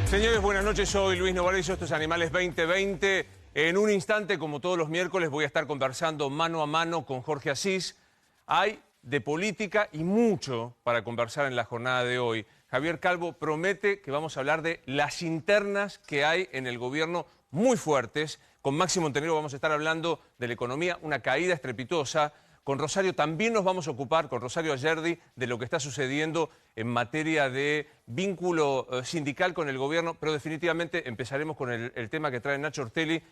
Señores, buenas noches. Soy Luis Novarecio, esto es Animales 2020. En un instante, como todos los miércoles, voy a estar conversando mano a mano con Jorge Asís. Hay de política y mucho para conversar en la jornada de hoy. Javier Calvo promete que vamos a hablar de las internas que hay en el gobierno muy fuertes. Con Máximo Montenegro vamos a estar hablando de la economía, una caída estrepitosa. Con Rosario también nos vamos a ocupar, con Rosario Ayerdi, de lo que está sucediendo en materia de vínculo sindical con el gobierno, pero definitivamente empezaremos con el tema que trae Nacho Ortelli.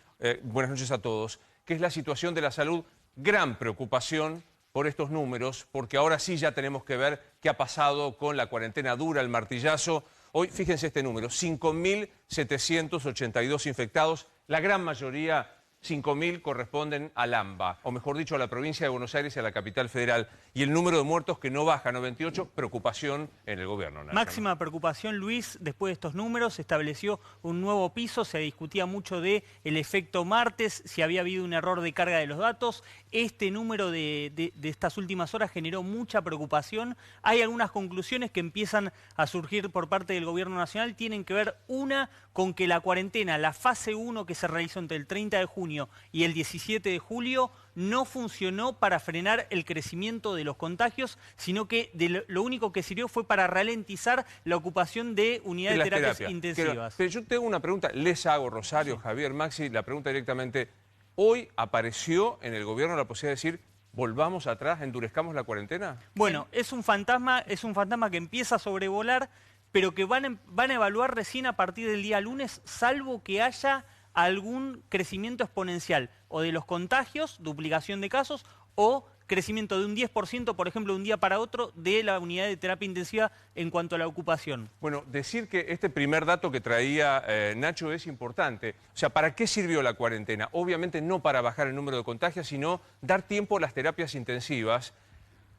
Buenas noches a todos, que es la situación de la salud. Gran preocupación por estos números, porque ahora sí ya tenemos que ver qué ha pasado con la cuarentena dura, el martillazo. Hoy, fíjense este número, 5.782 infectados, la gran mayoría 5.000 corresponden al AMBA, o mejor dicho, a la provincia de Buenos Aires y a la capital federal. Y el número de muertos que no baja a 98, preocupación en el gobierno nacional. Máxima preocupación, Luis, después de estos números se estableció un nuevo piso, se discutía mucho del efecto martes, si había habido un error de carga de los datos. Este número de estas últimas horas generó mucha preocupación. Hay algunas conclusiones que empiezan a surgir por parte del gobierno nacional, tienen que ver una con que la cuarentena, la fase 1 que se realizó entre el 30 de junio y el 17 de julio, no funcionó para frenar el crecimiento de los contagios, sino que lo único que sirvió fue para ralentizar la ocupación de unidades de terapias intensivas. Pero yo tengo una pregunta, les hago, Rosario, sí. Javier, Maxi, la pregunta directamente. ¿Hoy apareció en el gobierno la posibilidad de decir, volvamos atrás, endurezcamos la cuarentena? Bueno, es un fantasma que empieza a sobrevolar, pero que van a evaluar recién a partir del día lunes, salvo que haya algún crecimiento exponencial, o de los contagios, duplicación de casos, o crecimiento de un 10%, por ejemplo, de un día para otro, de la unidad de terapia intensiva en cuanto a la ocupación. Bueno, decir que este primer dato que traía Nacho es importante. O sea, ¿para qué sirvió la cuarentena? Obviamente no para bajar el número de contagios, sino dar tiempo a las terapias intensivas.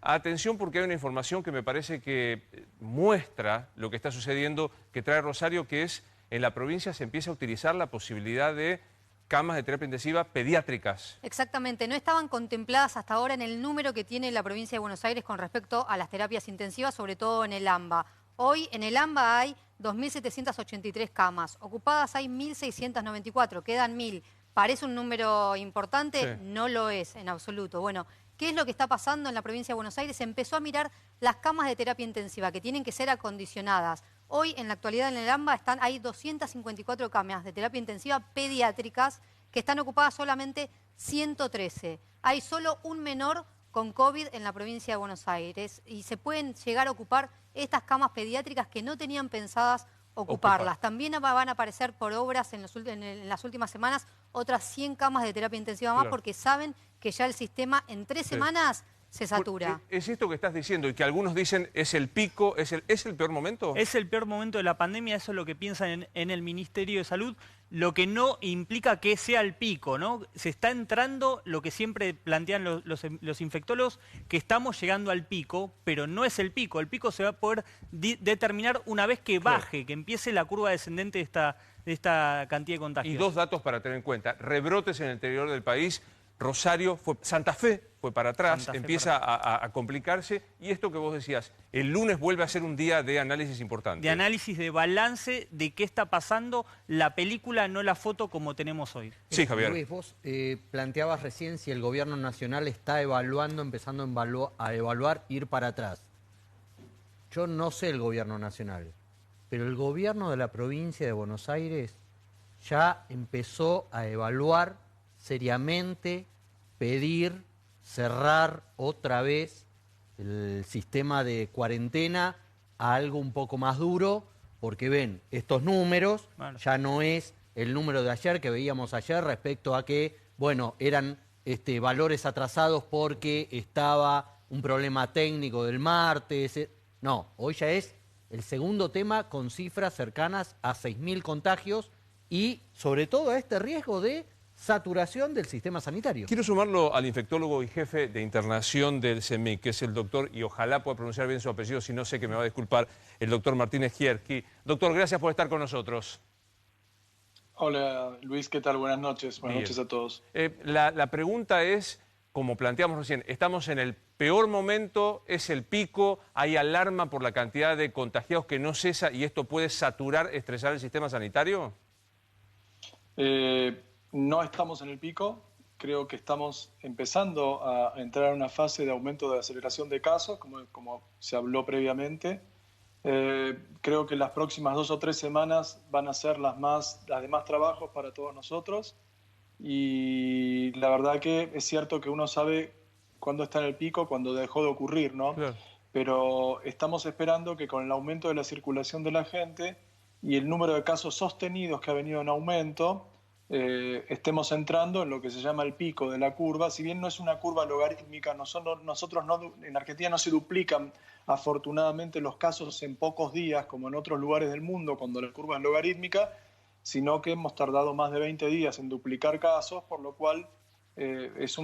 Atención, porque hay una información que me parece que muestra lo que está sucediendo, que trae Rosario, que es en la provincia se empieza a utilizar la posibilidad de camas de terapia intensiva pediátricas. Exactamente, no estaban contempladas hasta ahora en el número que tiene la provincia de Buenos Aires con respecto a las terapias intensivas, sobre todo en el AMBA. Hoy en el AMBA hay 2.783 camas, ocupadas hay 1.694, quedan 1.000. ¿Parece un número importante? Sí. No lo es en absoluto. Bueno, ¿qué es lo que está pasando en la provincia de Buenos Aires? Se empezó a mirar las camas de terapia intensiva que tienen que ser acondicionadas. Hoy, en la actualidad, en el AMBA hay 254 camas de terapia intensiva pediátricas que están ocupadas solamente 113. Hay solo un menor con COVID en la provincia de Buenos Aires y se pueden llegar a ocupar estas camas pediátricas que no tenían pensadas ocuparlas. También van a aparecer por obras en las últimas semanas otras 100 camas de terapia intensiva más, porque saben que ya el sistema en 3 semanas se satura. ¿Es esto que estás diciendo y que algunos dicen es el pico, es el peor momento? Es el peor momento de la pandemia, eso es lo que piensan en el Ministerio de Salud, lo que no implica que sea el pico, ¿no? Se está entrando lo que siempre plantean los infectólogos, que estamos llegando al pico, pero no es el pico se va a poder determinar una vez que baje, que empiece la curva descendente de esta cantidad de contagios. Y dos datos para tener en cuenta, rebrotes en el interior del país. Rosario, Santa Fe fue para atrás, empieza a complicarse. Y esto que vos decías, el lunes vuelve a ser un día de análisis importante. De análisis, de balance de qué está pasando, la película, no la foto como tenemos hoy. Sí, Javier. Luis, vos planteabas recién si el gobierno nacional está empezando a evaluar ir para atrás. Yo no sé el gobierno nacional, pero el gobierno de la provincia de Buenos Aires ya empezó a evaluar seriamente, pedir, cerrar otra vez el sistema de cuarentena a algo un poco más duro, porque ven, estos números ya no es el número de ayer que veíamos ayer respecto a que, bueno, eran valores atrasados porque estaba un problema técnico del martes. No, hoy ya es el segundo tema con cifras cercanas a 6.000 contagios y sobre todo a este riesgo de saturación del sistema sanitario. Quiero sumarlo al infectólogo y jefe de internación del CEMIC, que es el doctor, y ojalá pueda pronunciar bien su apellido, si no sé que me va a disculpar, el doctor Martínez Gierki. Doctor, gracias por estar con nosotros. Hola Luis, ¿qué tal? Buenas noches. Buenas noches a todos. La pregunta es, como planteamos recién, estamos en el peor momento, es el pico, hay alarma por la cantidad de contagiados que no cesa y esto puede saturar, estresar el sistema sanitario? No estamos en el pico, creo que estamos empezando a entrar en una fase de aumento de aceleración de casos, como se habló previamente. Creo que las próximas 2 o 3 semanas van a ser las de más trabajos para todos nosotros, y la verdad que es cierto que uno sabe cuándo está en el pico, cuando dejó de ocurrir, ¿no? Claro. Pero estamos esperando que con el aumento de la circulación de la gente y el número de casos sostenidos que ha venido en aumento, estemos entrando en lo que se llama el pico de la curva. Si bien no es una curva logarítmica, en Argentina no se duplican afortunadamente los casos en pocos días, como en otros lugares del mundo cuando la curva es logarítmica, sino que hemos tardado más de 20 días en duplicar casos, por lo cual es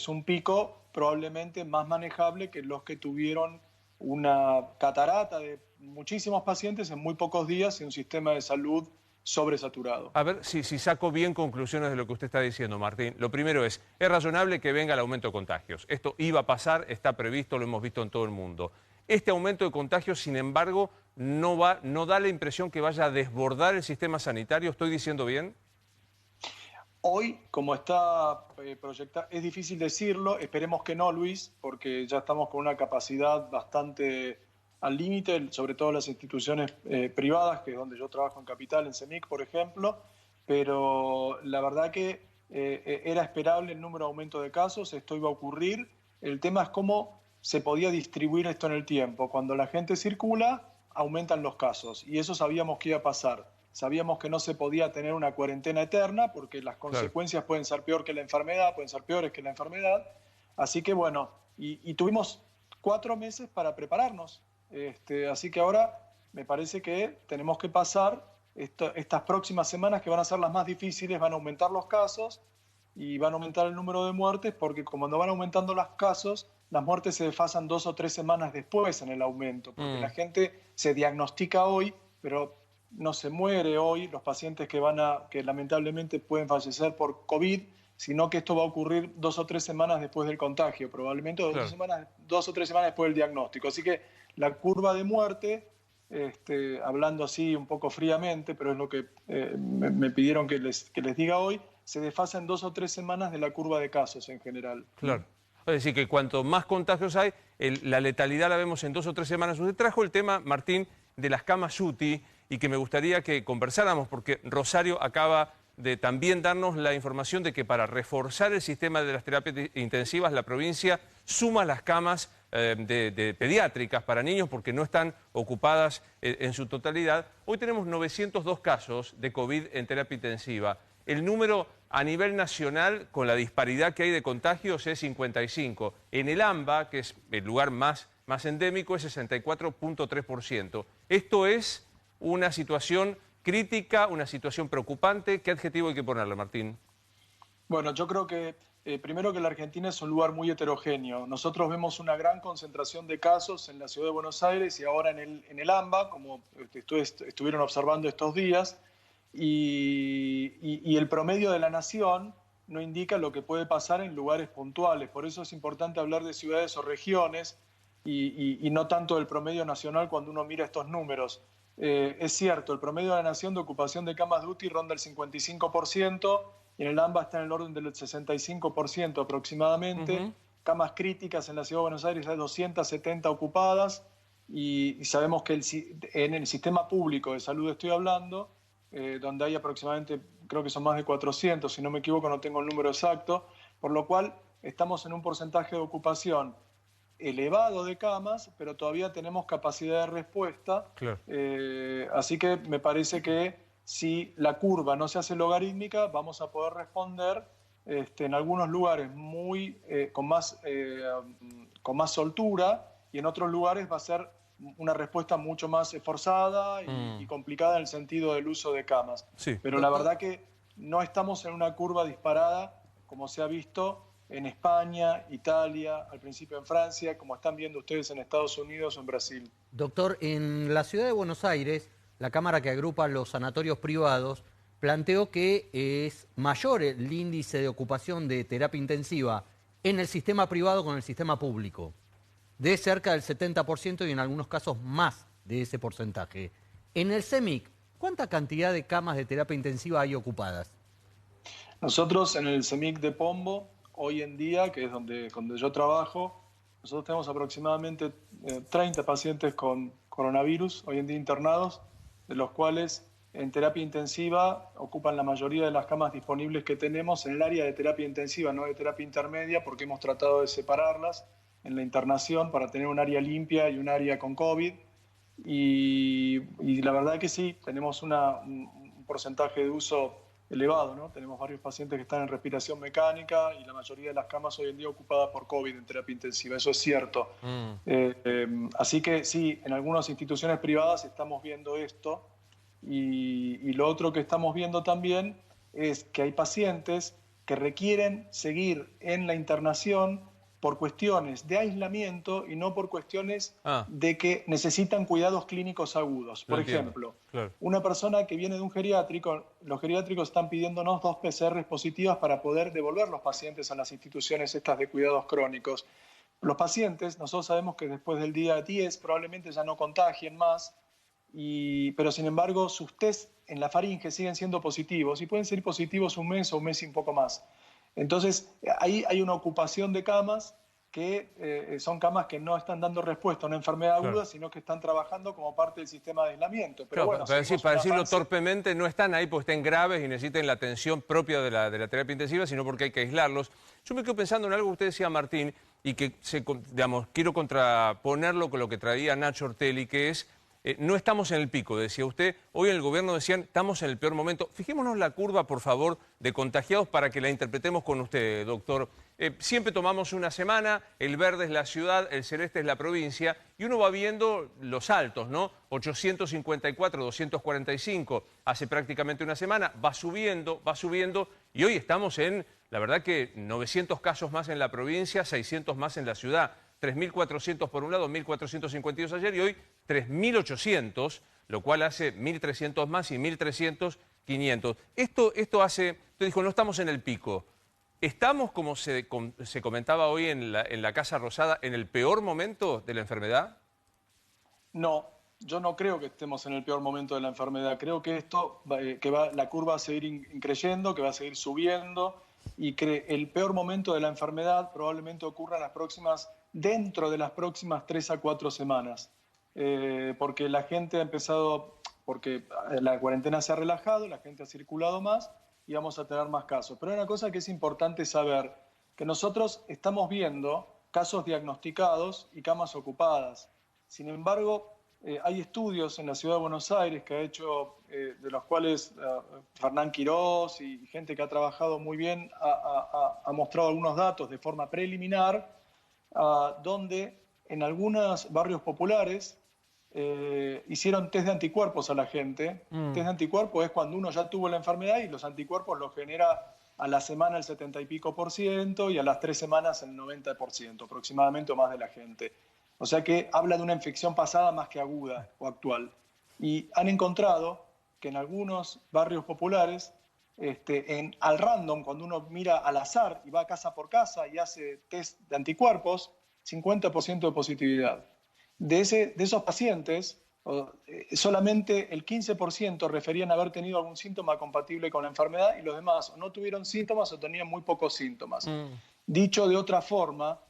un pico probablemente más manejable que los que tuvieron una catarata de muchísimos pacientes en muy pocos días y un sistema de salud sobresaturado. A ver si saco bien conclusiones de lo que usted está diciendo, Martín. Lo primero es razonable que venga el aumento de contagios. Esto iba a pasar, está previsto, lo hemos visto en todo el mundo. Este aumento de contagios, sin embargo, no da la impresión que vaya a desbordar el sistema sanitario. ¿Estoy diciendo bien? Hoy, como está proyectado, es difícil decirlo, esperemos que no, Luis, porque ya estamos con una capacidad bastante al límite, sobre todo las instituciones privadas, que es donde yo trabajo en Capital, en CEMIC, por ejemplo, pero la verdad que era esperable el número de aumento de casos, esto iba a ocurrir. El tema es cómo se podía distribuir esto en el tiempo. Cuando la gente circula, aumentan los casos, y eso sabíamos que iba a pasar. Sabíamos que no se podía tener una cuarentena eterna porque las consecuencias pueden ser peor que la enfermedad, pueden ser peores que la enfermedad. Así que bueno, y tuvimos 4 meses para prepararnos. Así que ahora me parece que tenemos que pasar estas próximas semanas, que van a ser las más difíciles. Van a aumentar los casos y van a aumentar el número de muertes, porque cuando van aumentando los casos, las muertes se desfasan 2 o 3 semanas después en el aumento, porque la gente se diagnostica hoy, pero no se muere hoy los pacientes que lamentablemente pueden fallecer por COVID, sino que esto va a ocurrir 2 o 3 semanas después del contagio, probablemente, Claro. 2 o 3 semanas después del diagnóstico. Así que la curva de muerte, hablando así un poco fríamente, pero es lo que me pidieron que les diga hoy, se desfasa en 2 o 3 semanas de la curva de casos en general. Claro. Es decir, que cuanto más contagios hay, la letalidad la vemos en 2 o 3 semanas. Usted trajo el tema, Martín, de las camas UTI, y que me gustaría que conversáramos, porque Rosario acaba de también darnos la información de que para reforzar el sistema de las terapias intensivas, la provincia suma las camas de pediátricas para niños porque no están ocupadas en su totalidad. Hoy tenemos 902 casos de COVID en terapia intensiva. El número a nivel nacional, con la disparidad que hay de contagios, es 55. En el AMBA, que es el lugar más endémico, es 64.3%. Esto es una situación crítica, una situación preocupante. ¿Qué adjetivo hay que ponerle, Martín? Bueno, yo creo que primero que la Argentina es un lugar muy heterogéneo. Nosotros vemos una gran concentración de casos en la ciudad de Buenos Aires y ahora en el AMBA, como estuvieron observando estos días, y el promedio de la nación no indica lo que puede pasar en lugares puntuales. Por eso es importante hablar de ciudades o regiones y no tanto del promedio nacional cuando uno mira estos números. Es cierto, el promedio de la nación de ocupación de camas de UTI ronda el 55%, y en el AMBA está en el orden del 65% aproximadamente. Camas críticas en la ciudad de Buenos Aires hay 270 ocupadas, y sabemos que en el sistema público de salud estoy hablando, donde hay aproximadamente, creo que son más de 400, si no me equivoco, no tengo el número exacto, por lo cual estamos en un porcentaje de ocupación elevado de camas, pero todavía tenemos capacidad de respuesta. Claro. Así que me parece que si la curva no se hace logarítmica, vamos a poder responder en algunos lugares con más soltura, y en otros lugares va a ser una respuesta mucho más esforzada y complicada en el sentido del uso de camas. Sí. Pero la verdad que no estamos en una curva disparada como se ha visto en España, Italia, al principio en Francia, como están viendo ustedes en Estados Unidos o en Brasil. Doctor, en la ciudad de Buenos Aires, la Cámara que agrupa los sanatorios privados planteó que es mayor el índice de ocupación de terapia intensiva en el sistema privado con el sistema público. de cerca del 70% y en algunos casos más de ese porcentaje. En el CEMIC, ¿cuánta cantidad de camas de terapia intensiva hay ocupadas? Nosotros en el CEMIC de Pombo, hoy en día, que es donde yo trabajo, nosotros tenemos aproximadamente 30 pacientes con coronavirus hoy en día internados, de los cuales en terapia intensiva ocupan la mayoría de las camas disponibles que tenemos en el área de terapia intensiva, no de terapia intermedia, porque hemos tratado de separarlas en la internación para tener un área limpia y un área con COVID. Y la verdad que sí, tenemos un porcentaje de uso elevado, ¿no? Tenemos varios pacientes que están en respiración mecánica y la mayoría de las camas hoy en día ocupadas por COVID en terapia intensiva, eso es cierto. Así que sí, en algunas instituciones privadas estamos viendo esto y lo otro que estamos viendo también es que hay pacientes que requieren seguir en la internación por cuestiones de aislamiento y no por cuestiones de que necesitan cuidados clínicos agudos. Por ejemplo, una persona que viene de un geriátrico, los geriátricos están pidiéndonos 2 PCR positivas para poder devolver los pacientes a las instituciones estas de cuidados crónicos. Los pacientes, nosotros sabemos que después del día 10 probablemente ya no contagien más, pero sin embargo sus test en la faringe siguen siendo positivos y pueden ser positivos un mes o un mes y un poco más. Entonces, ahí hay una ocupación de camas que son camas que no están dando respuesta a una enfermedad aguda, sino que están trabajando como parte del sistema de aislamiento. Pero bueno, para decirlo torpemente, no están ahí porque estén graves y necesiten la atención propia de la terapia intensiva, sino porque hay que aislarlos. Yo me quedo pensando en algo que usted decía, Martín, y que quiero contraponerlo con lo que traía Nacho Ortelli, que es... no estamos en el pico, decía usted. Hoy en el gobierno decían, estamos en el peor momento. Fijémonos la curva, por favor, de contagiados para que la interpretemos con usted, doctor. Siempre tomamos una semana, el verde es la ciudad, el celeste es la provincia, y uno va viendo los altos, ¿no? 854, 245, hace prácticamente una semana, va subiendo, y hoy estamos en, la verdad que 900 casos más en la provincia, 600 más en la ciudad. 3.400 por un lado, 1.452 ayer y hoy 3.800, lo cual hace 1.300 más y 1.300, 500. Esto hace, usted dijo, no estamos en el pico. ¿Estamos, como se comentaba hoy en la Casa Rosada, en el peor momento de la enfermedad? No, yo no creo que estemos en el peor momento de la enfermedad. Creo que la curva va a seguir creciendo, que va a seguir subiendo y que el peor momento de la enfermedad probablemente ocurra dentro de las próximas 3 a 4 semanas, porque la gente ha empezado, porque la cuarentena se ha relajado, la gente ha circulado más y vamos a tener más casos. Pero hay una cosa que es importante saber, que nosotros estamos viendo casos diagnosticados y camas ocupadas. Sin embargo, hay estudios en la Ciudad de Buenos Aires que ha hecho, de los cuales Fernán Quirós y gente que ha trabajado muy bien ha mostrado algunos datos de forma preliminar, donde en algunos barrios populares hicieron test de anticuerpos a la gente. Test de anticuerpos es cuando uno ya tuvo la enfermedad y los anticuerpos los genera a la semana el 70 y pico % y a las 3 semanas el 90% aproximadamente o más de la gente. O sea que habla de una infección pasada más que aguda o actual. Y han encontrado que en algunos barrios populares, al random, cuando uno mira al azar y va casa por casa y hace test de anticuerpos, 50% de positividad. De esos pacientes, solamente el 15% referían haber tenido algún síntoma compatible con la enfermedad y los demás no tuvieron síntomas o tenían muy pocos síntomas. Dicho de otra forma,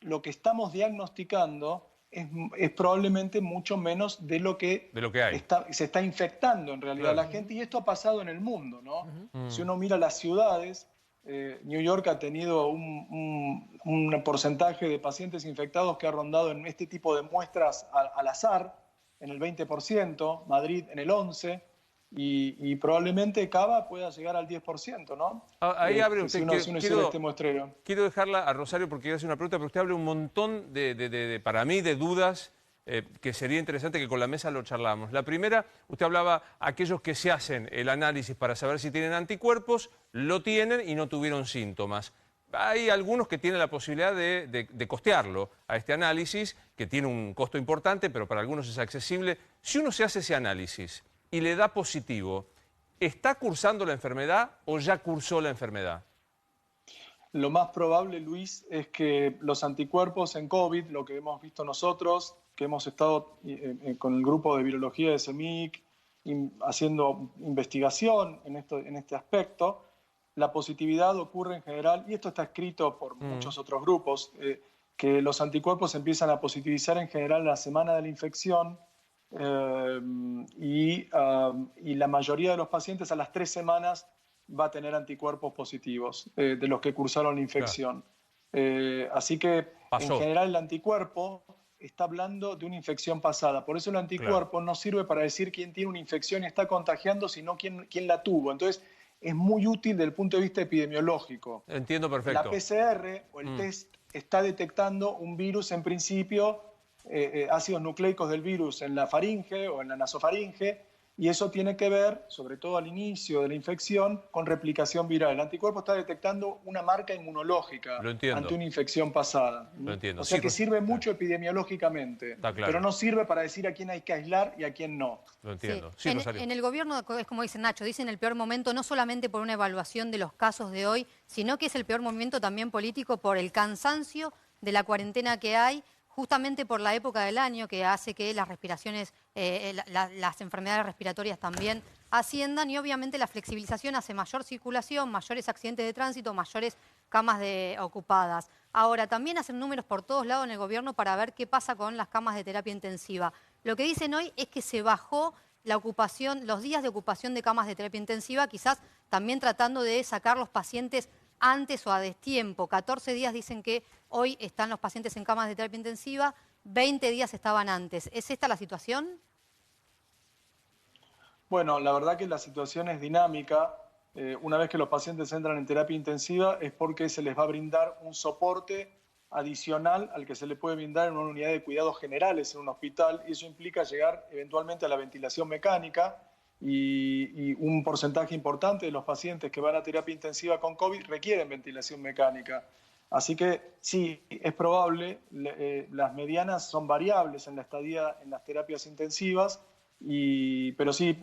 lo que estamos diagnosticando es probablemente mucho menos de lo que hay. Se está infectando en realidad la gente, y esto ha pasado en el mundo, ¿no? Si uno mira las ciudades, New York ha tenido un porcentaje de pacientes infectados que ha rondado en este tipo de muestras al azar en el 20%, Madrid en el 11%, y probablemente Cava pueda llegar al 10%, ¿no? Ahí abre usted, si uno hiciera este muestreo. Quiero dejarla a Rosario porque quiero hacer una pregunta, pero usted abre un montón para mí, de dudas que sería interesante que con la mesa lo charlamos. La primera, usted hablaba aquellos que se hacen el análisis para saber si tienen anticuerpos, lo tienen y no tuvieron síntomas. Hay algunos que tienen la posibilidad de costearlo a este análisis, que tiene un costo importante, pero para algunos es accesible. Si uno se hace ese análisis y le da positivo, ¿está cursando la enfermedad o ya cursó la enfermedad? Lo más probable, Luis, es que los anticuerpos en COVID, lo que hemos visto nosotros, que hemos estado con el grupo de virología de CEMIC haciendo investigación en este aspecto, la positividad ocurre en general, y esto está escrito por muchos otros grupos, que los anticuerpos empiezan a positivizar en general en la semana de la infección y la mayoría de los pacientes a las 3 semanas va a tener anticuerpos positivos de los que cursaron la infección. Así que en general el anticuerpo está hablando de una infección pasada. Por eso el anticuerpo no sirve para decir quién tiene una infección y está contagiando, sino quién la tuvo. Entonces es muy útil desde el punto de vista epidemiológico. Entiendo perfecto. La PCR o el test está detectando un virus en principio, ácidos nucleicos del virus en la faringe o en la nasofaringe, y eso tiene que ver, sobre todo al inicio de la infección, con replicación viral. El anticuerpo está detectando una marca inmunológica ante una infección pasada. Lo entiendo. O sea que sirve mucho epidemiológicamente, pero no sirve para decir a quién hay que aislar y a quién no. Lo entiendo. Sí, en el gobierno, es como dice Nacho, dicen el peor momento no solamente por una evaluación de los casos de hoy, sino que es el peor momento también político por el cansancio de la cuarentena que hay, justamente por la época del año que hace que las respiraciones, las enfermedades respiratorias también asciendan, y obviamente la flexibilización hace mayor circulación, mayores accidentes de tránsito, mayores camas ocupadas. Ahora, también hacen números por todos lados en el gobierno para ver qué pasa con las camas de terapia intensiva. Lo que dicen hoy es que se bajó la ocupación, los días de ocupación de camas de terapia intensiva, quizás también tratando de sacar los pacientes antes o a destiempo. 14 días dicen que hoy están los pacientes en camas de terapia intensiva, 20 días estaban antes. ¿Es esta la situación? Bueno, la verdad que la situación es dinámica. Una vez que los pacientes entran en terapia intensiva es porque se les va a brindar un soporte adicional al que se le puede brindar en una unidad de cuidados generales en un hospital, y eso implica llegar eventualmente a la ventilación mecánica, y un porcentaje importante de los pacientes que van a terapia intensiva con COVID requieren ventilación mecánica. Así que sí, es probable, las medianas son variables en la estadía en las terapias intensivas, pero sí,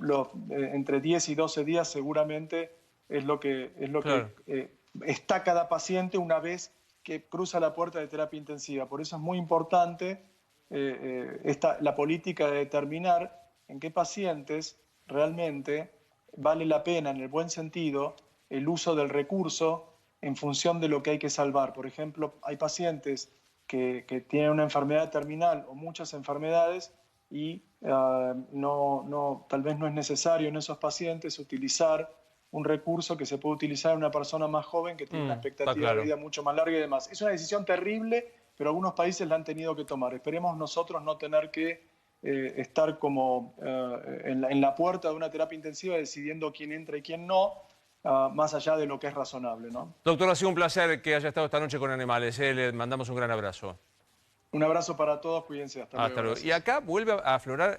entre 10 y 12 días seguramente es lo que está cada paciente una vez que cruza la puerta de terapia intensiva. Por eso es muy importante la política de determinar en qué pacientes realmente vale la pena, en el buen sentido, el uso del recurso en función de lo que hay que salvar. Por ejemplo, hay pacientes que tienen una enfermedad terminal o muchas enfermedades y tal vez no es necesario en esos pacientes utilizar un recurso que se puede utilizar en una persona más joven que tiene una expectativa de vida mucho más larga y demás. Es una decisión terrible, pero algunos países la han tenido que tomar. Esperemos nosotros no tener que estar como en la puerta de una terapia intensiva decidiendo quién entra y quién no, más allá de lo que es razonable, ¿no? Doctor, ha sido un placer que haya estado esta noche con Animales. Le mandamos un gran abrazo. Un abrazo para todos, cuídense. Hasta luego. Y acá vuelve a aflorar